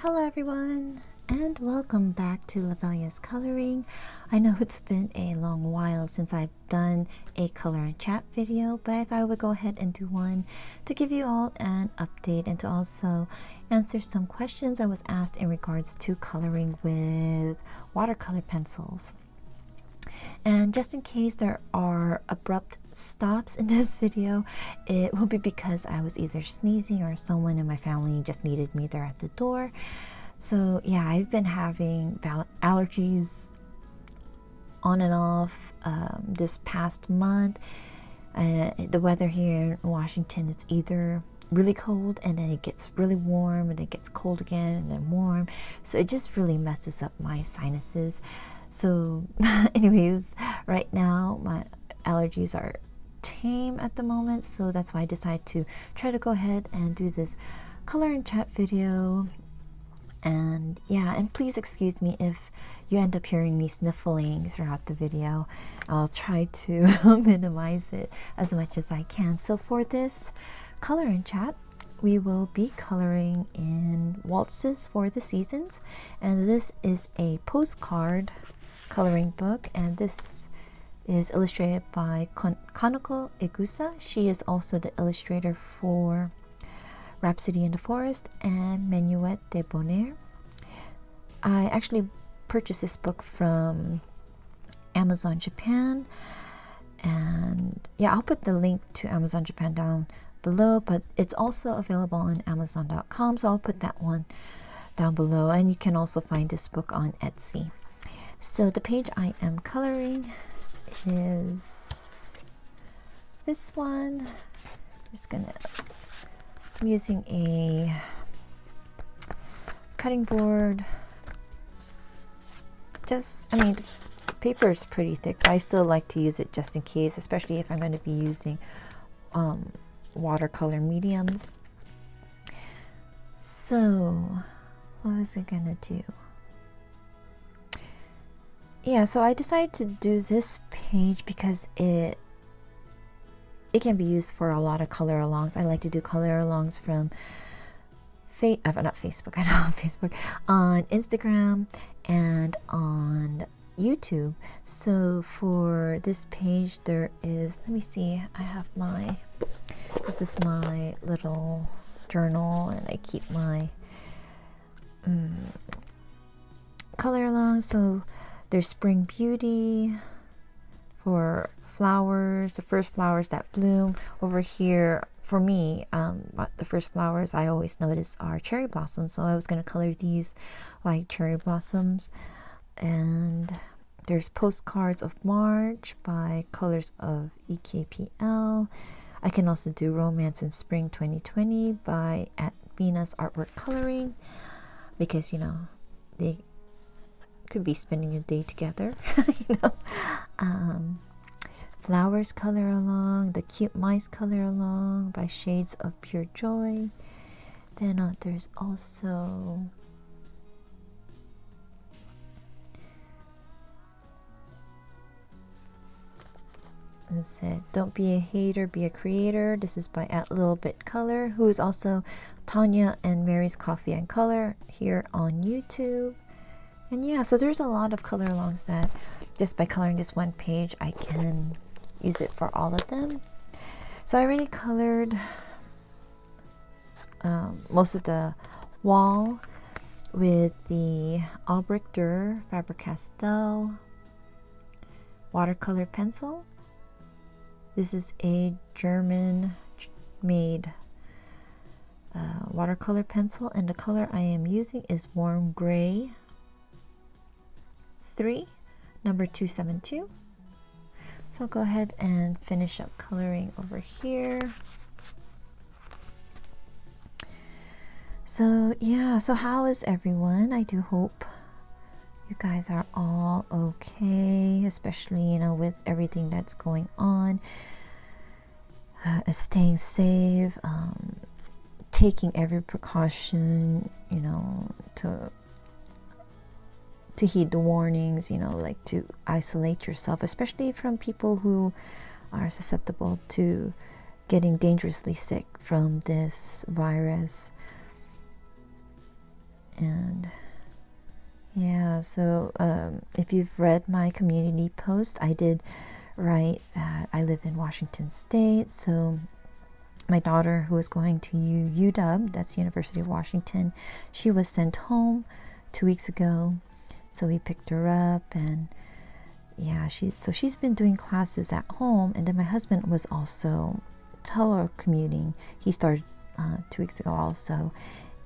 Hello everyone, and welcome back to Lovella's Coloring. I know it's been a long while since I've done a color and chat video, but I thought I would go ahead and do one to give you all an update and to also answer some questions I was asked in regards to coloring with watercolor pencils. And just in case there are abrupt stops in this video, it will be because I was either sneezing or someone in my family just needed me there at the door. So yeah, I've been having allergies on and off this past month. The weather here in Washington is either really cold and then it gets really warm and it gets cold again and then warm, so it just really messes up my sinuses. So anyways, right now my allergies are tame at the moment, so that's why I decided to try to go ahead and do this color and chat video. And yeah, and please excuse me if you end up hearing me sniffling throughout the video. I'll try to minimize it as much as I can. So for this color and chat, we will be coloring in Waltzes for the Seasons, and this is a postcard coloring book, and this is illustrated by Kanoko Egusa. She is also the illustrator for Rhapsody in the Forest and Menuet de Bonaire. I actually purchased this book from Amazon Japan, and yeah, I'll put the link to Amazon Japan down below, but it's also available on Amazon.com, so I'll put that one down below, and you can also find this book on Etsy. So the page I am coloring is this one. I'm using a cutting board. The paper is pretty thick, but I still like to use it just in case, especially if I'm going to be using watercolor mediums. So what was I gonna do? Yeah, so I decided to do this page because it can be used for a lot of color alongs. I like to do color alongs from not Facebook, I know Facebook, on Instagram and on YouTube. So for this page there is, let me see, this is my little journal, and I keep my color along. So there's Spring Beauty for flowers, the first flowers that bloom. Over here, for me, the first flowers I always notice are cherry blossoms, so I was going to color these like cherry blossoms. And there's Postcards of March by Colors of EKPL. I can also do Romance in Spring 2020 by Bina's Artwork Coloring, because they could be spending a day together. Flowers color along, the Cute Mice color along by Shades of Pure Joy. Then there's also Don't Be a Hater, Be a Creator. This is by Little Bit Color, who is also Tanya and Mary's Coffee and Color here on YouTube. And yeah, so there's a lot of color alongs that just by coloring this one page I can use it for all of them. So I already colored most of the wall with the Albrecht Faber Castell watercolor pencil. This is a German made watercolor pencil, and the color I am using is Warm Gray 3, number 272. So I'll go ahead and finish up coloring over here. So yeah, so how is everyone? I do hope you guys are all okay, especially with everything that's going on. Staying safe, taking every precaution, to heed the warnings, like to isolate yourself, especially from people who are susceptible to getting dangerously sick from this virus. And yeah, so if you've read my community post, I did write that I live in Washington State. So my daughter, who was going to UW, that's University of Washington, she was sent home 2 weeks ago. So we picked her up, and yeah, she's been doing classes at home. And then my husband was also telecommuting. He started 2 weeks ago also.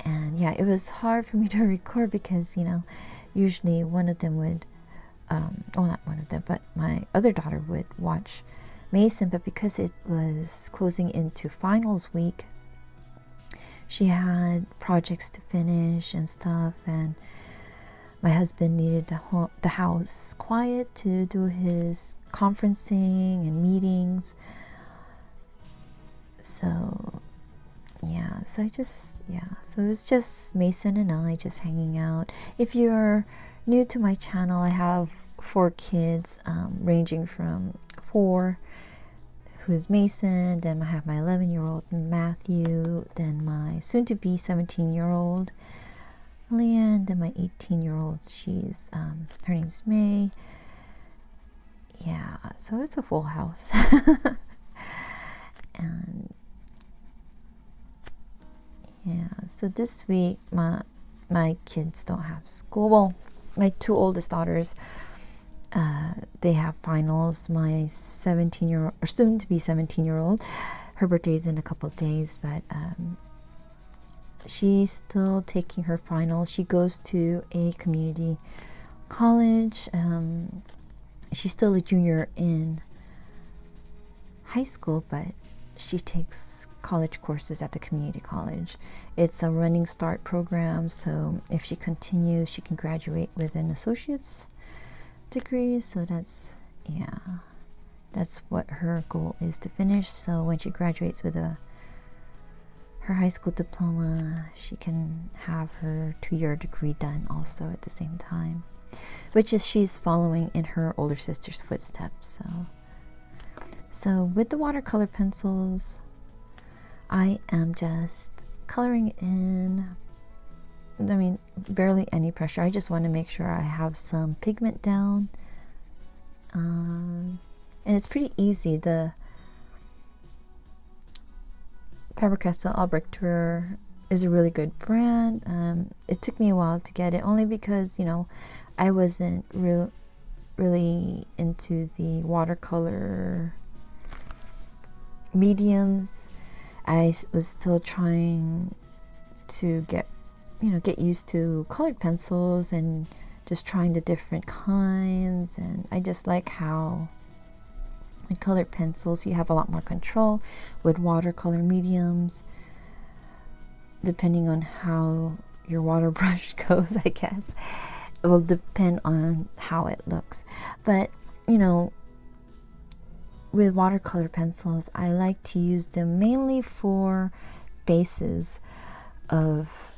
And yeah, it was hard for me to record because, usually one of them would, well, not one of them, but my other daughter would watch Mason. But because it was closing into finals week, she had projects to finish and stuff. And my husband needed the house quiet to do his conferencing and meetings. So yeah, so so it's just Mason and I just hanging out. If you're new to my channel, I have 4 kids, ranging from 4, who's Mason, then I have my 11-year-old Matthew, then my soon-to-be 17-year-old Leanne, then my 18-year-old, she's her name's May. Yeah, so it's a full house. And yeah, so this week my kids don't have school. Well, my 2 oldest daughters, they have finals. My 17-year-old, or soon to be 17-year-old, her birthday is in a couple of days, but she's still taking her final. She goes to a community college. She's still a junior in high school, but she takes college courses at the community college. It's a running start program, so if she continues, she can graduate with an associate's degree. So that's what her goal is, to finish. So when she graduates with her high school diploma, she can have her 2-year degree done also at the same time, which is she's following in her older sister's footsteps. So with the watercolor pencils, I am just coloring in. I mean, barely any pressure. I just want to make sure I have some pigment down. And it's pretty easy. The Faber Castell Albrechter is a really good brand. It took me a while to get it, only because, I wasn't really into the watercolor mediums. I was still trying to get used to colored pencils and just trying the different kinds. And I just like how with colored pencils you have a lot more control. With watercolor mediums, depending on how your water brush goes, I guess it will depend on how it looks. But with watercolor pencils, I like to use them mainly for bases of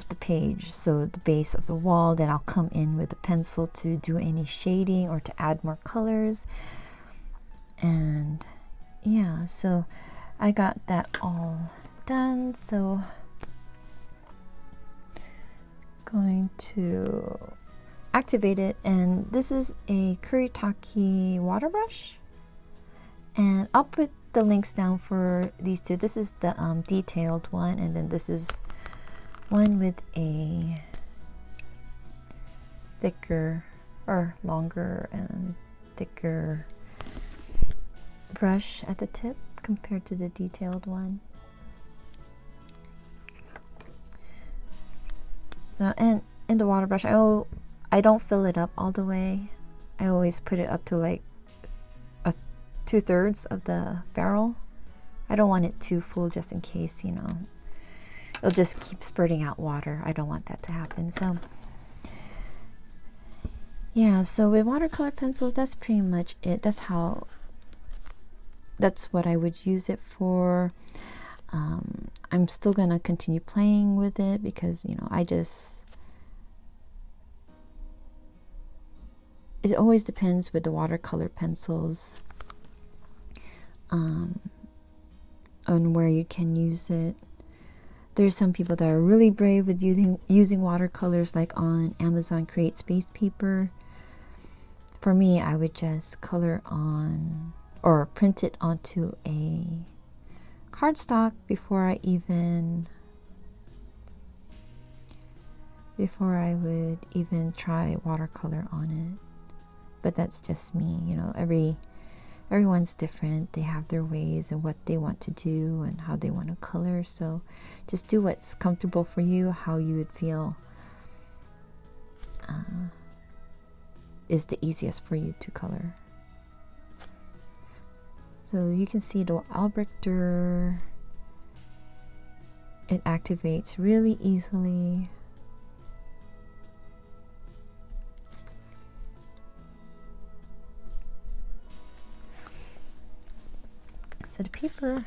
the page. So the base of the wall, then I'll come in with a pencil to do any shading or to add more colors. And yeah, so I got that all done. So going to activate it, and this is a Kuretake water brush, and I'll put the links down for these 2. This is the detailed one, and then this is one with a thicker or longer and thicker brush at the tip compared to the detailed one. So, and in the water brush, I don't fill it up all the way. I always put it up to like 2/3 of the barrel. I don't want it too full, just in case, it'll just keep spurting out water. I don't want that to happen. So yeah, so with watercolor pencils, that's pretty much it. That's what I would use it for. I'm still gonna continue playing with it because it always depends with the watercolor pencils on where you can use it. There's some people that are really brave with using watercolors, like on Amazon Create Space Paper. For me, I would just color on or print it onto a cardstock before I would even try watercolor on it. But that's just me, you know. Everyone's different. They have their ways and what they want to do and how they want to color. So just do what's comfortable for you, how you would feel is the easiest for you to color. So you can see the Albrechter, it activates really easily. So the paper,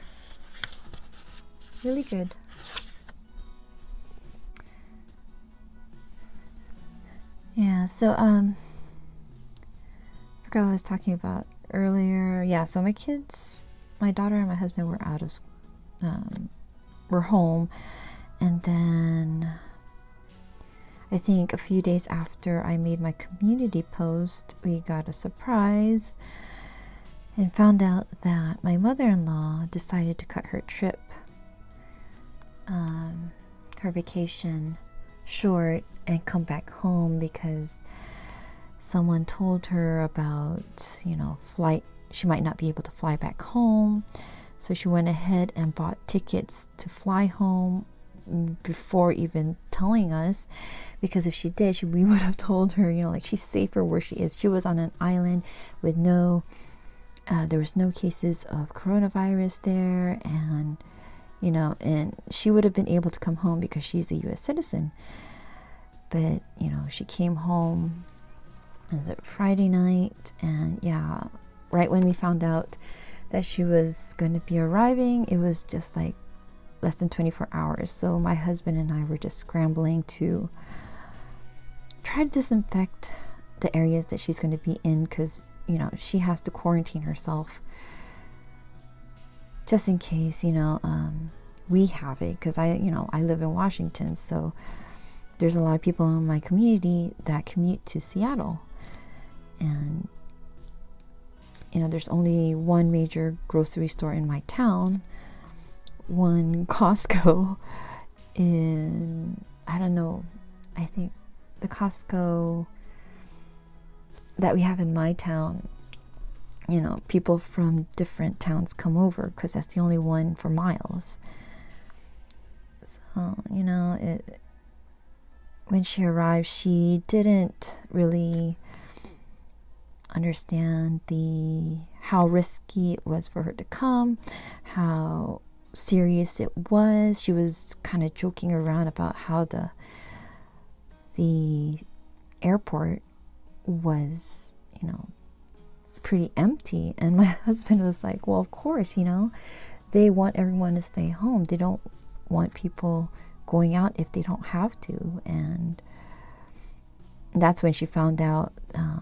really good. Yeah, so I forgot what I was talking about earlier. Yeah, so my kids, my daughter and my husband were were home, and then I think a few days after I made my community post, we got a surprise and found out that my mother-in-law decided to cut her trip, her vacation, short and come back home because someone told her about, flight. She might not be able to fly back home. So she went ahead and bought tickets to fly home before even telling us, because if she did, we would have told her, she's safer where she is. She was on an island with there was no cases of coronavirus there, and and she would have been able to come home because she's a U.S. citizen. But she came home as a Friday night, and right when we found out that she was going to be arriving, it was just like less than 24 hours. So my husband and I were just scrambling to try to disinfect the areas that she's going to be in, because she has to quarantine herself just in case we have it, because I live in Washington, so there's a lot of people in my community that commute to Seattle, and there's only one major grocery store in my town, one Costco I think the Costco that we have in my town, people from different towns come over because that's the only one for miles. So, when she arrived, she didn't really understand how risky it was for her to come, how serious it was. She was kind of joking around about how the airport was, pretty empty. And my husband was like, well, of course, they want everyone to stay home. They don't want people going out if they don't have to. And that's when she found out,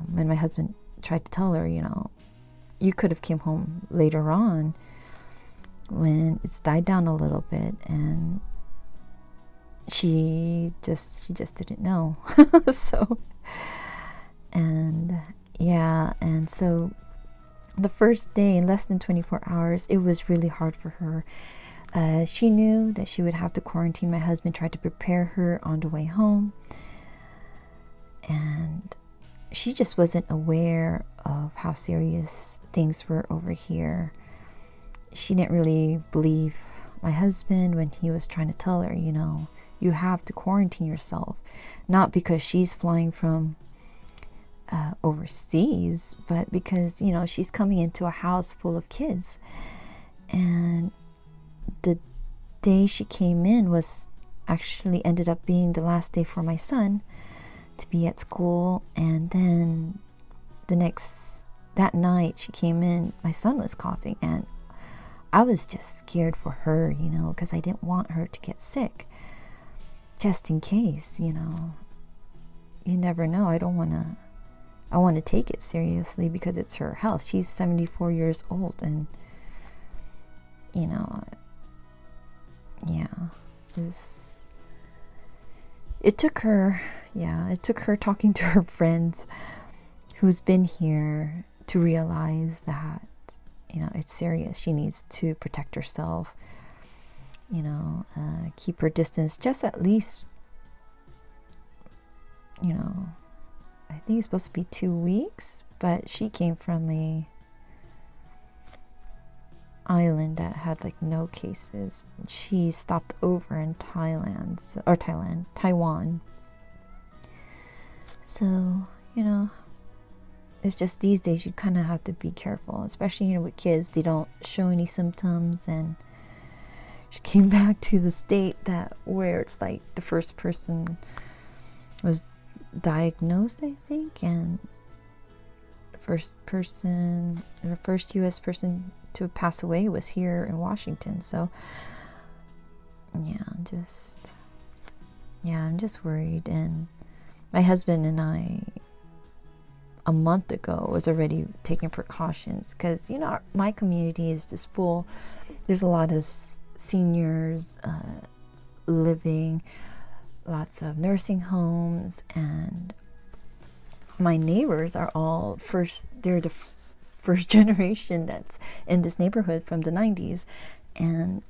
when my husband tried to tell her, you could have came home later on when it's died down a little bit. And she just didn't know. So the first day, in less than 24 hours, it was really hard for her. She knew that she would have to quarantine. My husband tried to prepare her on the way home, and she just wasn't aware of how serious things were over here. She didn't really believe my husband when he was trying to tell her, you have to quarantine yourself, not because she's flying from overseas, but because she's coming into a house full of kids. And the day she came in was actually ended up being the last day for my son to be at school. And then that night she came in, my son was coughing, and I was just scared for her, because I didn't want her to get sick, just in case. You never know. I want to take it seriously because it's her health. She's 74 years old, and it took her talking to her friends who's been here to realize that, it's serious. She needs to protect herself, keep her distance, just at least, I think it's supposed to be 2 weeks, but she came from a island that had like no cases. She stopped over in Taiwan. So, it's just these days you kind of have to be careful, especially, with kids. They don't show any symptoms, and she came back to the state where it's like the first person was diagnosed, I think, and the first US person to pass away was here in Washington. So I'm just worried. And my husband and I, a month ago, was already taking precautions, because my community is just full. There's a lot of seniors living, lots of nursing homes, and my neighbors are all they're the first generation that's in this neighborhood from the 90s, and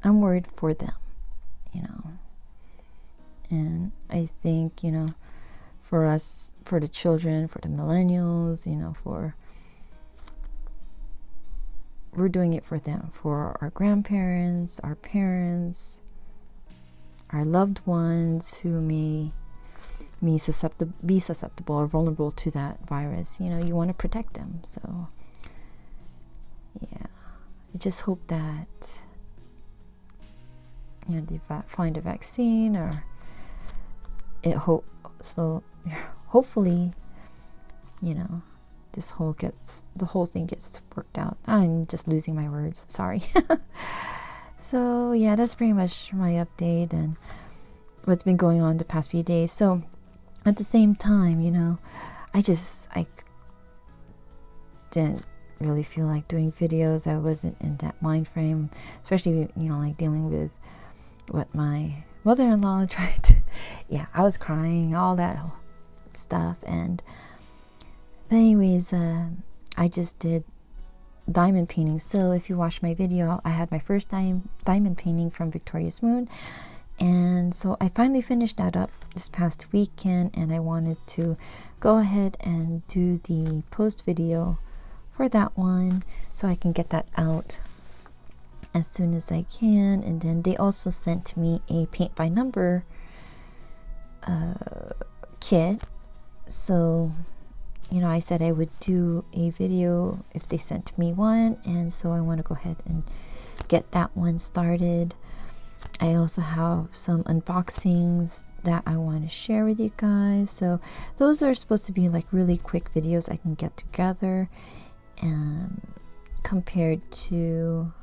I'm worried for them, and I think, for us, for the children, for the millennials, we're doing it for them, for our grandparents, our parents, our loved ones who may be susceptible or vulnerable to that virus. You want to protect them. So I just hope that they find a vaccine, or hopefully the whole thing gets worked out. I'm just losing my words, sorry. So that's pretty much my update and what's been going on the past few days. So at the same time, I didn't really feel like doing videos. I wasn't in that mind frame, especially like dealing with what my mother-in-law tried to I was crying, all that stuff. But anyways, I just did diamond painting. So if you watched my video, I had my first diamond painting from Victoria's Moon, and so I finally finished that up this past weekend, and I wanted to go ahead and do the post video for that one so I can get that out as soon as I can. And then they also sent me a paint by number kit, so I said I would do a video if they sent me one, and so I want to go ahead and get that one started. I also have some unboxings that I want to share with you guys, so those are supposed to be like really quick videos I can get together, compared to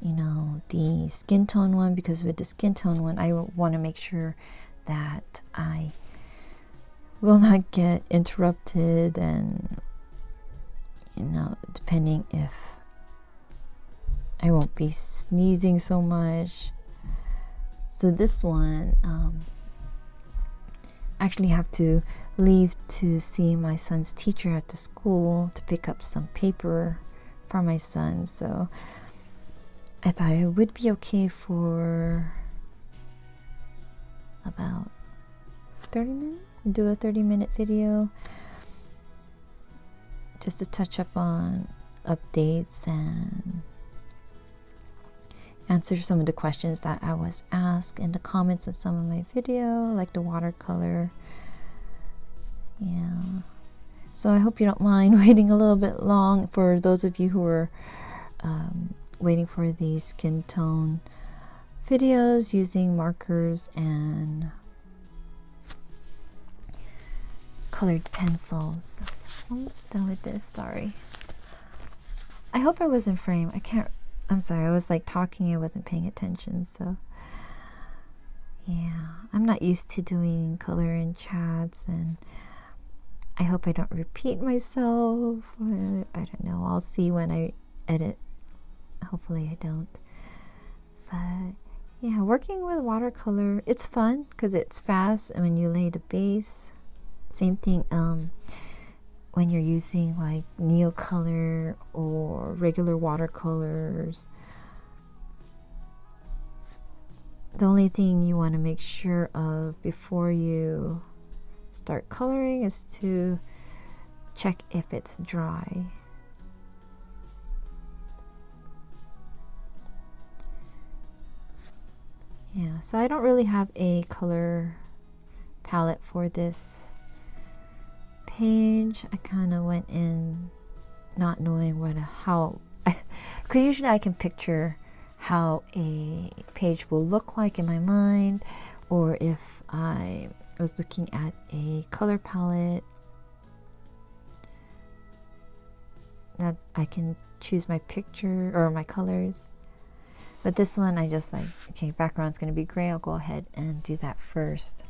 the skin tone one, because with the skin tone one I want to make sure that I will not get interrupted, and depending if I won't be sneezing so much. So this one, actually have to leave to see my son's teacher at the school to pick up some paper for my son. So I thought it would be okay for about 30 minutes, do a 30-minute video just to touch up on updates and answer some of the questions that I was asked in the comments of some of my video, like the watercolor. So I hope you don't mind waiting a little bit long for those of you who are waiting for the skin tone videos using markers and colored pencils. So I'm almost done with this. Sorry. I hope I was in frame. I'm sorry, I was like talking, I wasn't paying attention. So I'm not used to doing color in chats, and I hope I don't repeat myself. I don't know. I'll see when I edit. Hopefully I don't. But yeah, working with watercolor, it's fun because it's fast, and when you lay the base, same thing when you're using like Neocolor or regular watercolors. The only thing you want to make sure of before you start coloring is to check if it's dry. Yeah, so I don't really have a color palette for this page. I kind of went in not knowing how because usually I can picture how a page will look like in my mind, or if I was looking at a color palette that I can choose my picture or my colors. But this one I just like, okay, background's going to be gray, I'll go ahead and do that first.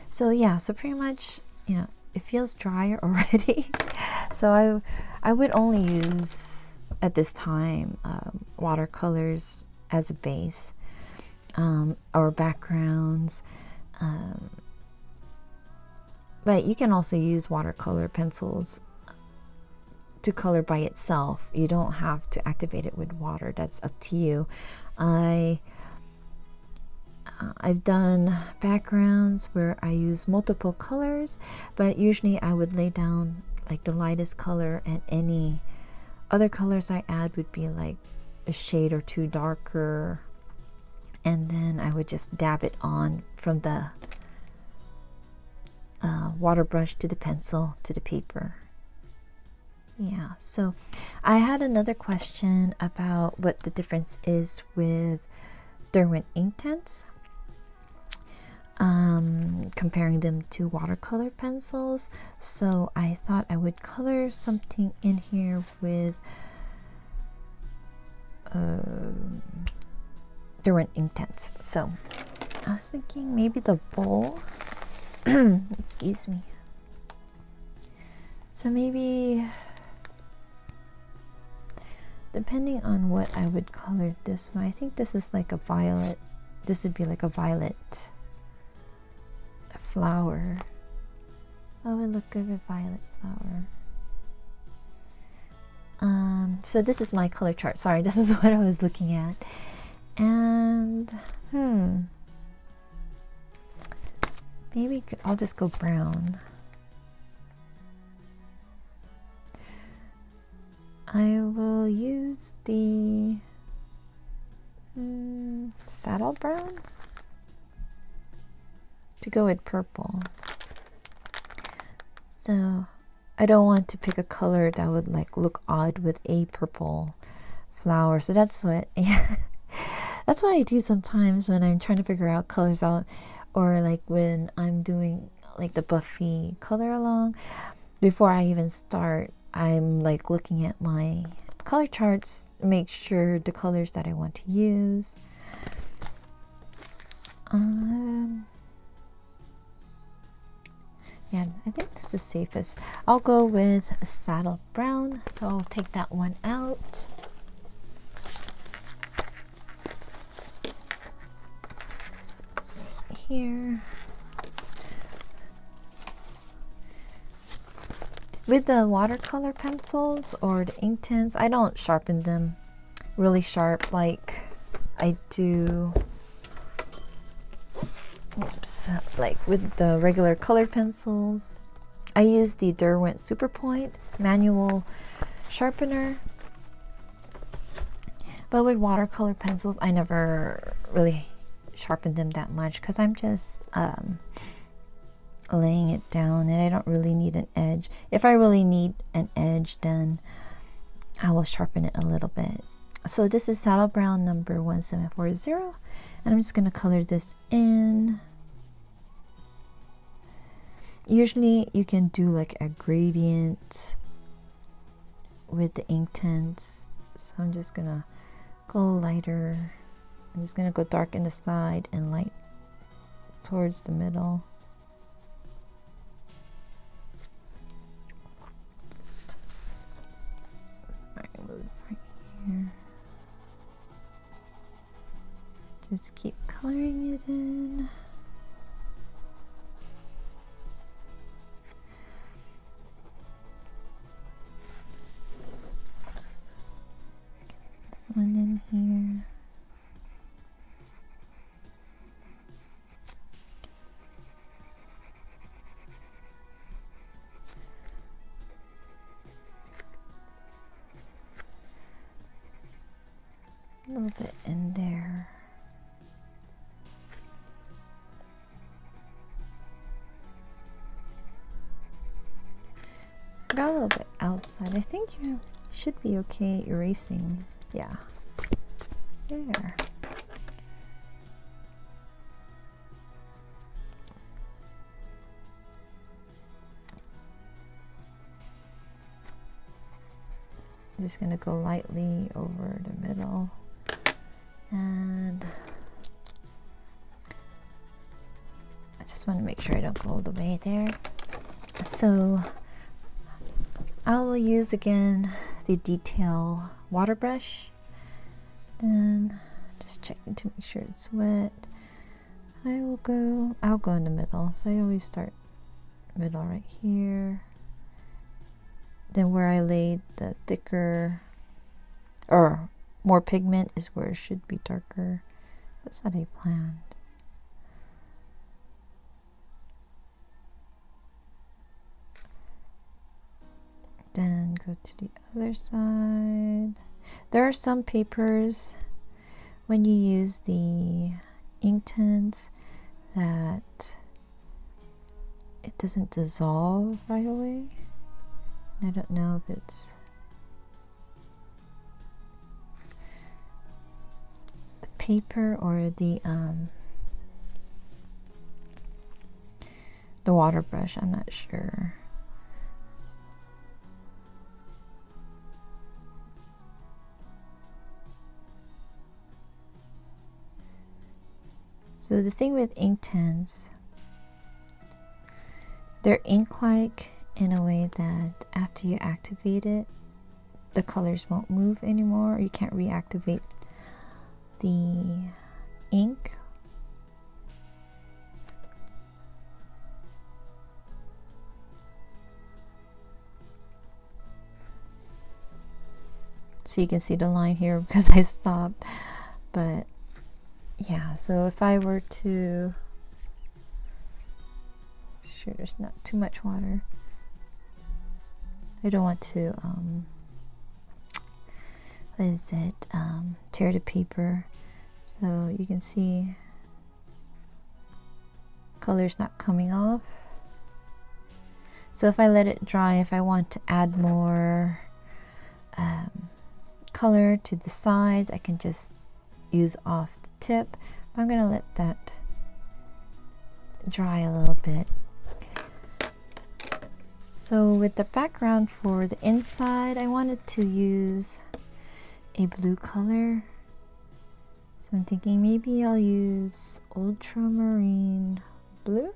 So yeah, so pretty much, you know, it feels drier already. So I would only use at this time watercolors as a base, or backgrounds, but you can also use watercolor pencils to color by itself. You don't have to activate it with water. That's up to you. I've done backgrounds where I use multiple colors, but usually I would lay down like the lightest color, and any other colors I add would be like a shade or two darker, and then I would just dab it on from the water brush to the pencil to the paper. Yeah, so I had another question about what the difference is with Derwent Inktense, comparing them to watercolor pencils. So I thought I would color something in here with Derwent Inktense. So I was thinking maybe the bowl. Excuse me. So maybe, depending on what I would color this one, I think this is like a violet. This would be like a violet flower. How would look good with violet flower? So this is my color chart. Sorry, this is what I was looking at. And maybe I'll just go brown. I will use the saddle brown to go with purple. So I don't want to pick a color that would like look odd with a purple flower. So that's what that's what I do sometimes when I'm trying to figure out colors out, or like when I'm doing like the Buffy color along. Before I even start, I'm like looking at my color charts, make sure the colors that I want to use. Yeah, I think this is safest. I'll go with a saddle brown, so I'll take that one out. Here. With the watercolor pencils or the Inktense, I don't sharpen them really sharp like I do like with the regular colored pencils. I use the Derwent Superpoint manual sharpener, but with watercolor pencils I never really sharpen them that much because I'm just laying it down and I don't really need an edge. If I really need an edge, then I will sharpen it a little bit. So this is Saddle Brown number 1740, and I'm just going to color this in. Usually you can do like a gradient with the Inktense, so I'm just going to go lighter. I'm just going to go dark in the side and light towards the middle. Sorry, move right here. Just keep coloring it in. This one in here. A little bit in there. Got a little bit outside. I think you should be okay erasing. Yeah. There. I'm just gonna go lightly over the middle. And I just want to make sure I don't go all the way there. So I will use again the detail water brush. Then just checking to make sure it's wet. I'll go in the middle. So I always start middle right here. Then where I laid the thicker or more pigment is where it should be darker. That's what I planned. Then go to the other side. There are some papers when you use the ink tints that it doesn't dissolve right away. I don't know if it's the paper or the water brush. I'm not sure. So the thing with ink tints, they're ink-like in a way that after you activate it, the colors won't move anymore. You can't reactivate the ink. So you can see the line here because I stopped. But yeah, so if I were to, sure there's not too much water. I don't want to tear the paper. So you can see color's not coming off. So if I let it dry, if I want to add more color to the sides, I can just use off the tip. I'm gonna let that dry a little bit. So with the background for the inside, I wanted to use a blue color. So I'm thinking maybe I'll use ultramarine blue.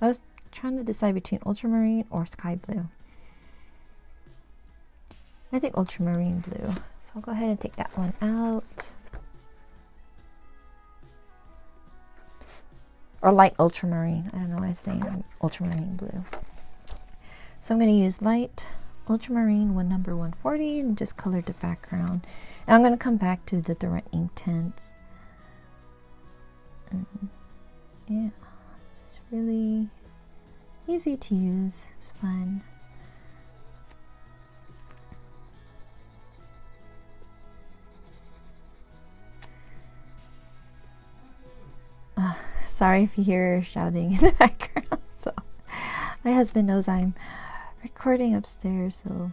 I was trying to decide between ultramarine or sky blue. I think ultramarine blue. So I'll go ahead and take that one out. Or light ultramarine. I don't know why I'm saying ultramarine blue. So I'm going to use light ultramarine number 140 and just color the background. And I'm going to come back to the different ink tints. And yeah, it's really easy to use. It's fun. Sorry if you hear shouting in the background. So my husband knows I'm recording upstairs, so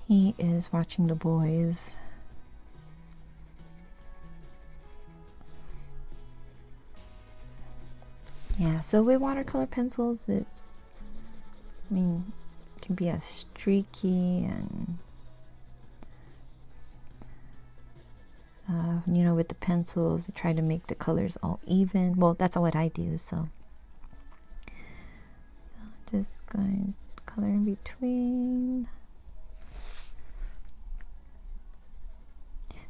he is watching the boys. Yeah, so with watercolor pencils, it can be as streaky and you know, with the pencils, you try to make the colors all even. Well, that's what I do. So just going to color in between.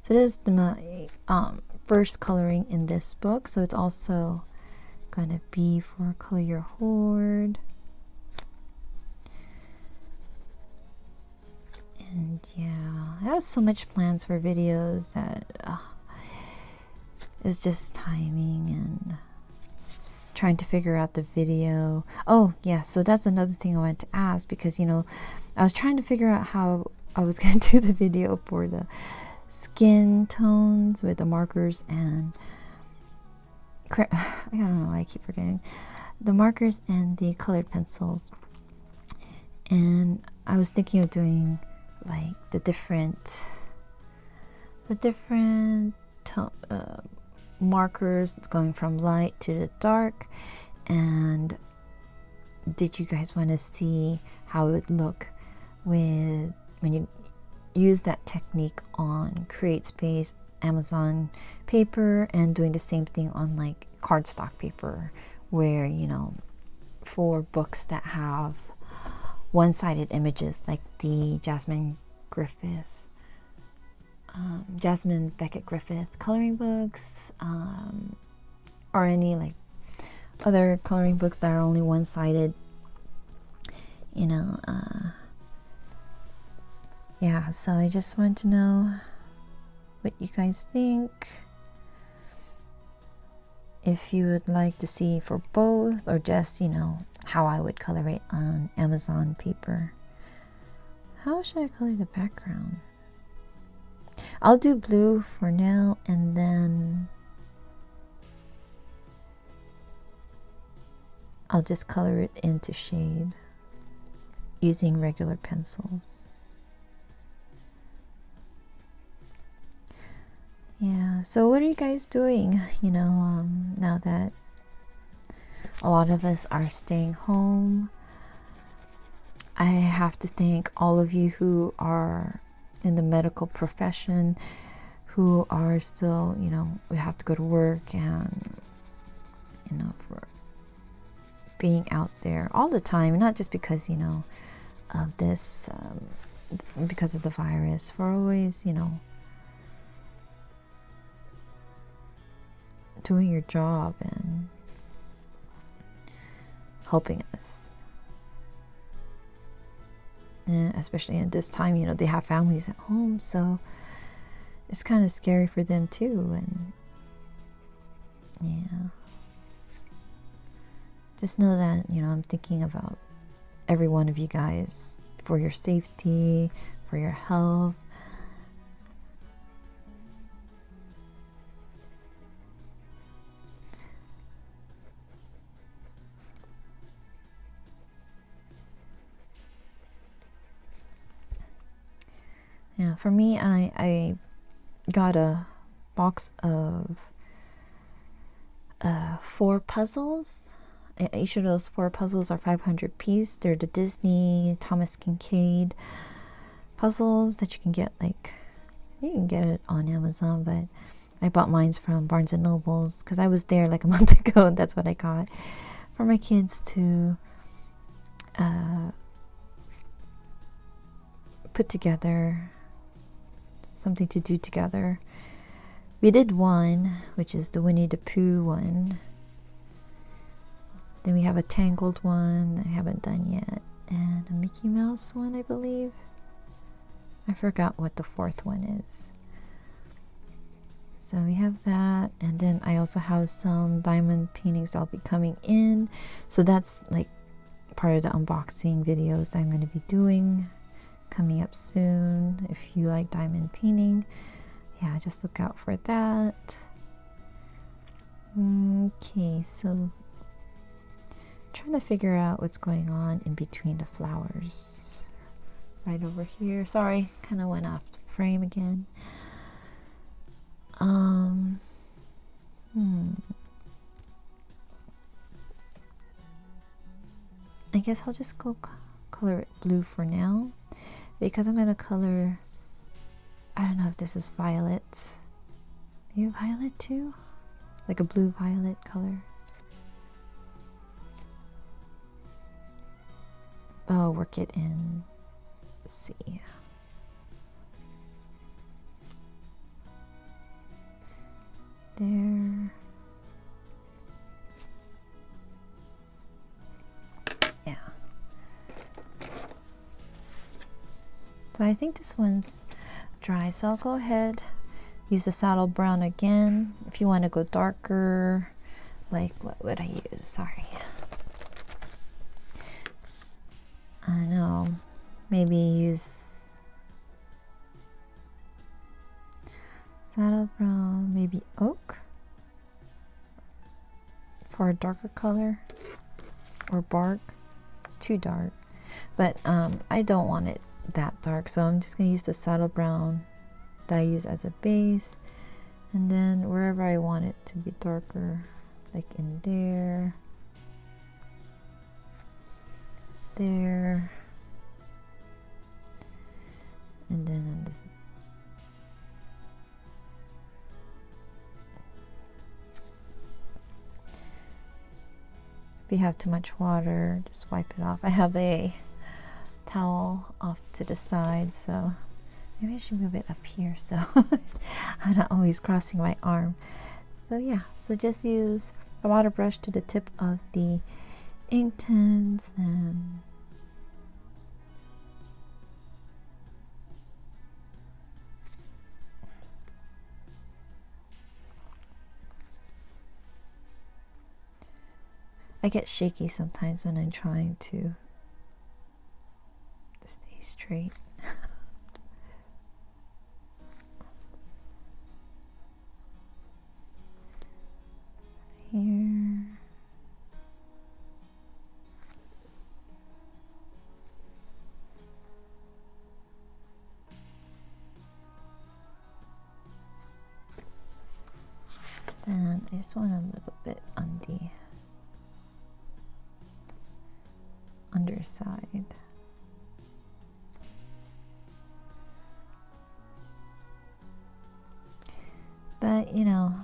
So So this is my first coloring in this book, so it's also gonna be for Color Your Horde. And yeah, I have so much plans for videos that it's just timing and trying to figure out the video. Oh yeah, so that's another thing I wanted to ask, because you know, I was trying to figure out how I was going to do the video for the skin tones with the markers and I don't know, I keep forgetting the markers and the colored pencils. And I was thinking of doing like the different markers going from light to the dark. And did you guys want to see how it would look with when you use that technique on CreateSpace, Amazon paper, and doing the same thing on like cardstock paper, where you know, for books that have one-sided images like the Jasmine Beckett Griffith coloring books, or any like other coloring books that are only one-sided, you know. Yeah, so I just want to know what you guys think, if you would like to see for both, or just, you know, how I would color it on Amazon paper. How should I color the background? I'll do blue for now, and then I'll just color it into shade using regular pencils. Yeah, so what are you guys doing, you know, now that a lot of us are staying home? I have to thank all of you who are in the medical profession, who are still, you know, we have to go to work, and, you know, for being out there all the time, not just because, you know, of this, because of the virus, for always, you know, doing your job and helping us. And especially at this time, you know, they have families at home, so it's kind of scary for them too. And yeah, just know that, you know, I'm thinking about every one of you guys, for your safety, for your health. Yeah, for me, I got a box of 4 puzzles. Each of those 4 puzzles are 500 piece. They're the Disney Thomas Kincaid puzzles that you can get, like, you can get it on Amazon, but I bought mine from Barnes & Nobles because I was there like a month ago, and that's what I got for my kids to put together, something to do together. We did one, which is the Winnie the Pooh one. Then we have a Tangled one that I haven't done yet, and a Mickey Mouse one, I believe. I forgot what the 4th one is. So we have that, and then I also have some diamond paintings that'll be coming in. So that's like part of the unboxing videos that I'm going to be doing, coming up soon. If you like diamond painting, yeah, just look out for that. Okay, so trying to figure out what's going on in between the flowers. Right over here. Sorry, kind of went off frame again. I guess I'll just go color it blue for now, because I'm gonna color, I don't know if this is violet. Maybe violet too? Like a blue violet color. I'll work it in C. So I think this one's dry, so I'll go ahead, use the saddle brown again. If you want to go darker, like what would I use? Sorry. I know, maybe use saddle brown, maybe oak for a darker color, or bark. It's too dark, but I don't want it that dark, so I'm just going to use the saddle brown that I use as a base, and then wherever I want it to be darker, like in there, there, and then on this. If you have too much water, just wipe it off. I have a towel off to the side, so maybe I should move it up here so I'm not always crossing my arm. So yeah, so just use the water brush to the tip of the ink tins, and I get shaky sometimes when I'm trying to stay straight. Here. Then I just want a little bit on the underside. But you know,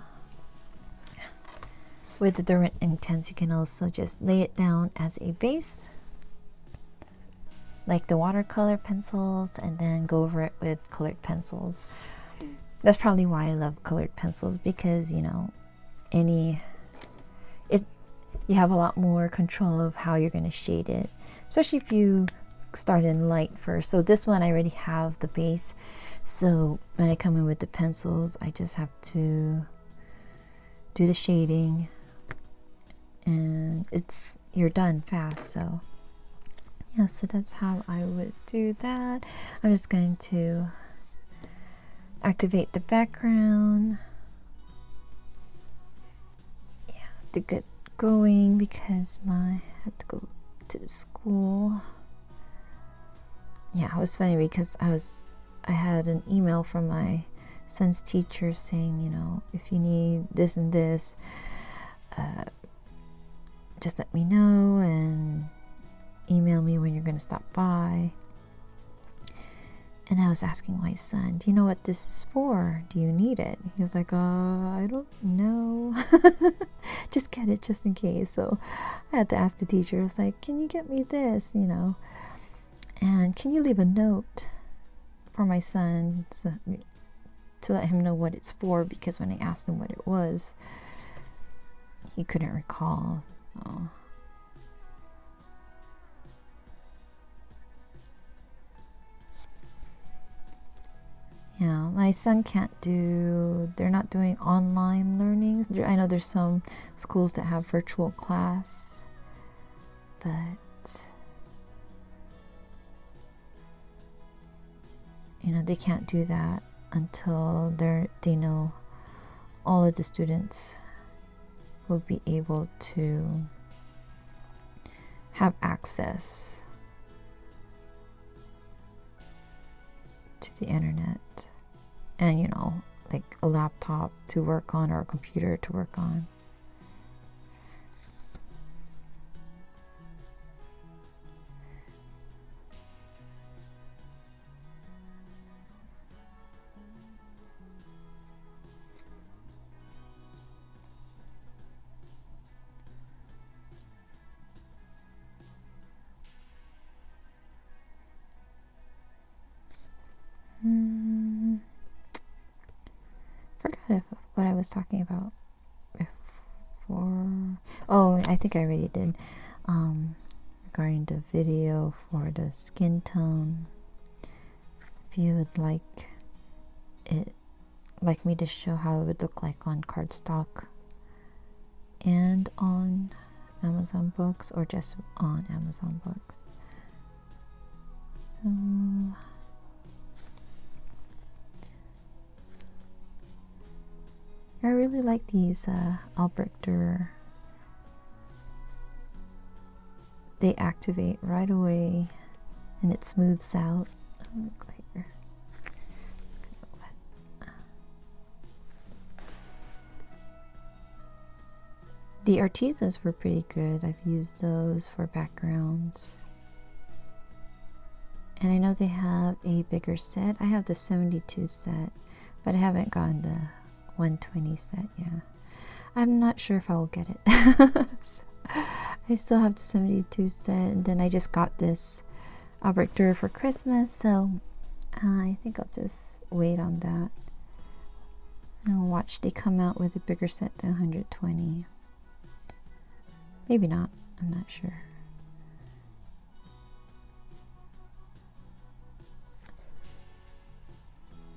with the different intents, you can also just lay it down as a base, like the watercolor pencils, and then go over it with colored pencils. That's probably why I love colored pencils, because you know, you have a lot more control of how you're going to shade it, especially if you start in light first. So this one I already have the base, so when I come in with the pencils, I just have to do the shading, and you're done fast. So yeah, so that's how I would do that. I'm just going to activate the background, yeah, to get going, because I have to go to the school. Yeah, it was funny because I had an email from my son's teacher saying, you know, if you need this and this, just let me know and email me when you're going to stop by. And I was asking my son, do you know what this is for? Do you need it? He was like, I don't know. Just get it just in case. So I had to ask the teacher. I was like, can you get me this, you know? And can you leave a note for my son to let him know what it's for? Because when I asked him what it was, he couldn't recall. So. Yeah, my son they're not doing online learnings. I know there's some schools that have virtual class, but you know, they can't do that until they know all of the students will be able to have access to the internet, and you know, like a laptop to work on or a computer to work on. Forgot what I was talking about before. Oh, I think I already did. Regarding the video for the skin tone. if you would like me to show how it would look like on cardstock and on Amazon Books, or just on Amazon Books. So I really like these Albrechter. They activate right away and it smooths out. I'm gonna go here. The Artesas were pretty good. I've used those for backgrounds. And I know they have a bigger set. I have the 72 set, but I haven't gotten the 120 set yet. I'm not sure if I will get it. So, I still have the 72 set, and then I just got this Albrechter for Christmas, so I think I'll just wait on that. And I'll watch they come out with a bigger set than 120. Maybe not, I'm not sure.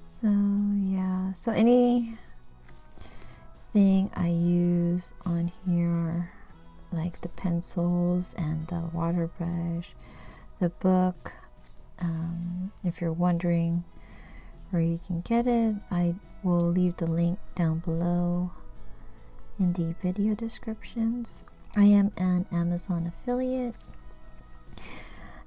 So yeah, so anything I use on here, like the pencils and the water brush, the book, if you're wondering where you can get it, I will leave the link down below in the video descriptions. I am an Amazon affiliate,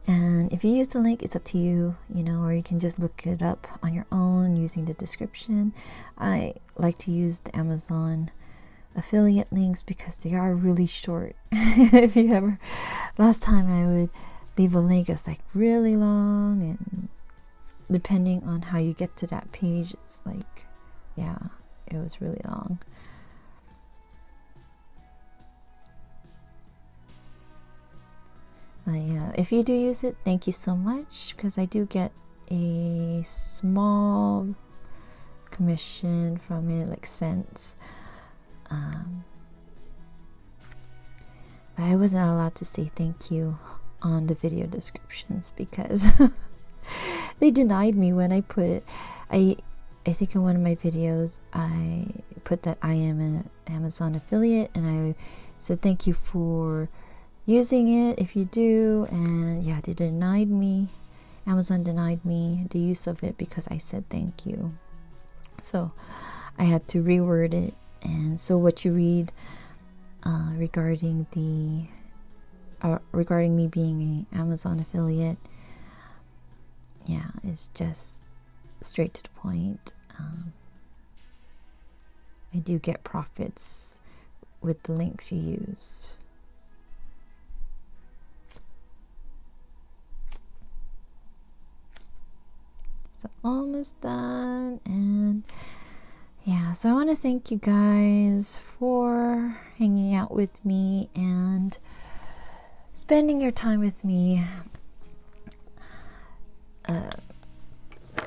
and if you use the link, it's up to you, you know, or you can just look it up on your own using the description. I like to use the Amazon affiliate links because they are really short. If you ever, last time I would leave a link, it's like really long, and depending on how you get to that page, it's like, yeah, it was really long. But yeah, if you do use it, thank you so much, because I do get a small commission from it, like cents. But I wasn't allowed to say thank you on the video descriptions because they denied me when I put it. I think in one of my videos I put that I am an Amazon affiliate, and I said thank you for using it if you do, and yeah, they denied me. Amazon denied me the use of it because I said thank you. So I had to reword it. And so what you read regarding me being an Amazon affiliate, yeah, is just straight to the point. I do get profits with the links you use. So almost done, and yeah, so I want to thank you guys for hanging out with me and spending your time with me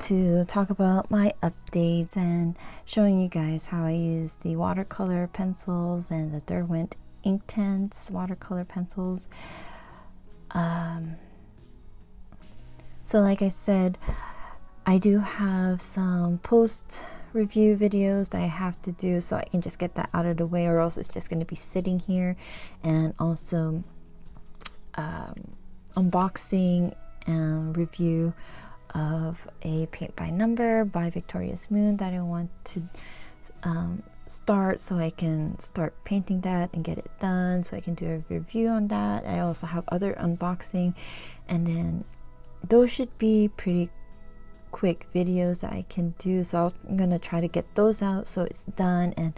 to talk about my updates and showing you guys how I use the watercolor pencils and the Derwent Inktense watercolor pencils. So like I said, I do have some post review videos that I have to do, so I can just get that out of the way, or else it's just going to be sitting here. And also unboxing and review of a paint by number by Victoria's Moon that I want to start, so I can start painting that and get it done, so I can do a review on that. I also have other unboxing, and then those should be pretty quick videos that I can do, so I'm gonna try to get those out so it's done and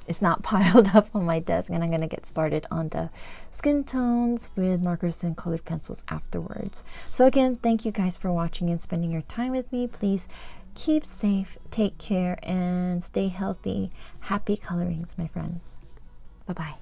it's not piled up on my desk, and I'm gonna get started on the skin tones with markers and colored pencils afterwards. So again, thank you guys for watching and spending your time with me. Please keep safe, take care, and stay healthy. Happy colorings, my friends. Bye bye.